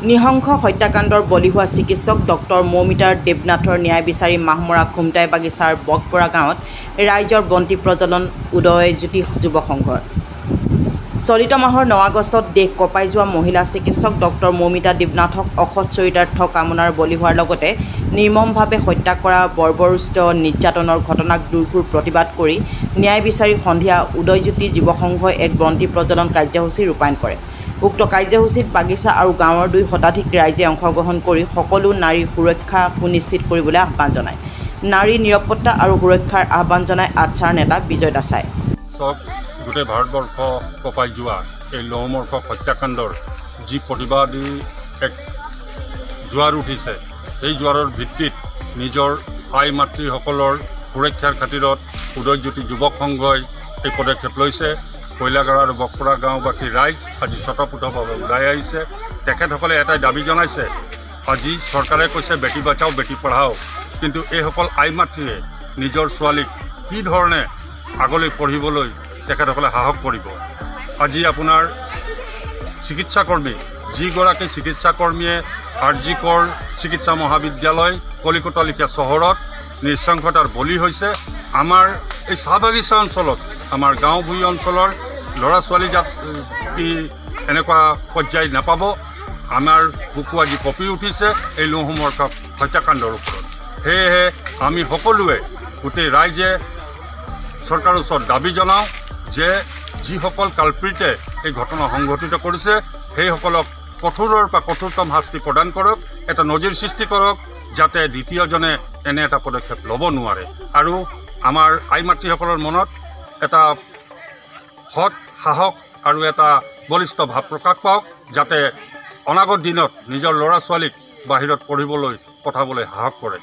নিহংস হত্যাকাণ্ডৰ বলি হোৱা চিকিৎসক ডক্টৰ মৌমিতাৰ দেৱনাথৰ ন্যায় বিচাৰি মাহমৰা খুমটাই বাগিচাৰ বকপৰা গাঁৱত ৰাইজৰ বন্তি প্ৰজ্বলন উদয়জ্যোতি যুৱ সংঘৰ। চলিত মাহৰ 9 আগষ্টত দেশ কঁপাই যোৱা মহিলা চিকিৎসক ডক্টৰ মৌমিতা দেৱনাথক অসৎ চৰিতাৰ্থ কামনাৰ বলি হোৱাৰ লগতে নিৰ্মমভাৱে হত্যা কৰা বৰ্বৰোচিত নিৰ্যাতনৰ ঘটনাক দুৰ্ঘোৰ প্ৰতিবাদ কৰি ন্যায় বিচাৰি সন্ধিয়া উদয়জ্যোতি যুৱ সংঘই এক বন্তি প্ৰজ্বলন কাৰ্যসূচী ৰূপায়ণ কৰে। উক্ত কাৰ্যসূচীত বাগিচা আৰু গাঁৱৰ 2 শতাধিক ৰাইজে অংশগ্ৰহণ কৰি সকলো নাৰীৰ সুৰক্ষা সুনিশ্চিত কৰিবলৈ আহ্বান জনায়। নাৰী নিৰাপত্তা আৰু সুৰক্ষাৰ আহ্বান জনায় আচ্ছাৰ নেতা বিজয় দাসাই। গোটেই ভাৰতবৰ্ষ কঁপাই যোৱা এই লোমহৰ্ষক হত্যাকাণ্ডৰ যি প্ৰতিবাদী এক জোৱাৰ উঠিছে, সেই জোৱাৰৰ ভিত্তিত নিজৰ আই মাতৃসকলৰ সুৰক্ষাৰ খাতিৰত উদয়জ্যোতি যুৱ সংঘই এই পদক্ষেপ লৈছে। কৈলাগাঁও আৰু বকপৰা গাঁওবাসী ৰাইজ আজি স্বতঃস্ফূৰ্তভাৱে ওলাই আহিছে। তেখেতসকলে এটাই দাবী জনাইছে, আজি চৰকাৰে কৈছে বেটি বাচাও বেটি পঢ়াও, কিন্তু এইসকল আই মাতৃয়ে নিজৰ ছোৱালীক কি ধৰণে আগলৈ পঢ়িবলৈ তেখেতসকলে সাহস কৰিব। আজি আপোনাৰ চিকিৎসাকৰ্মী যিগৰাকী চিকিৎসাকৰ্মীয়ে RG কৰ চিকিৎসা মহাবিদ্যালয় কলিকতা লেখীয়া চহৰত নৃশংসতাৰ বলি হৈছে, আমাৰ এই চাহ বাগিচা অঞ্চলত আমাৰ গাঁও ভূঞি অঞ্চলৰ ল'ৰা ছোৱালী কি এনেকুৱা পৰ্যায় নাপাব। আমাৰ বুকু আজি কঁপি উঠিছে এই লোমহৰ্ষক হত্যাকাণ্ডৰ ওপৰত। সেয়েহে আমি সকলোৱে গোটেই ৰাইজে চৰকাৰৰ ওচৰত দাবী জনাওঁ যে যিসকল কালপ্ৰিটে এই ঘটনা সংঘটিত কৰিছে সেইসকলক কঠোৰৰ পৰা কঠোৰতম শাস্তি প্ৰদান কৰক, এটা নজিৰ সৃষ্টি কৰক, যাতে দ্বিতীয়জনে এনে এটা পদক্ষেপ ল'ব নোৱাৰে। আৰু আমাৰ আই মাতৃসকলৰ মনত এটা সৎ সাহস আৰু এটা বলিষ্ঠ ভাৱ প্ৰকাশ পাওক, যাতে অনাগত দিনত নিজৰ ল'ৰা ছোৱালীক বাহিৰত পঢ়িবলৈ পঠাবলৈ সাহস কৰে।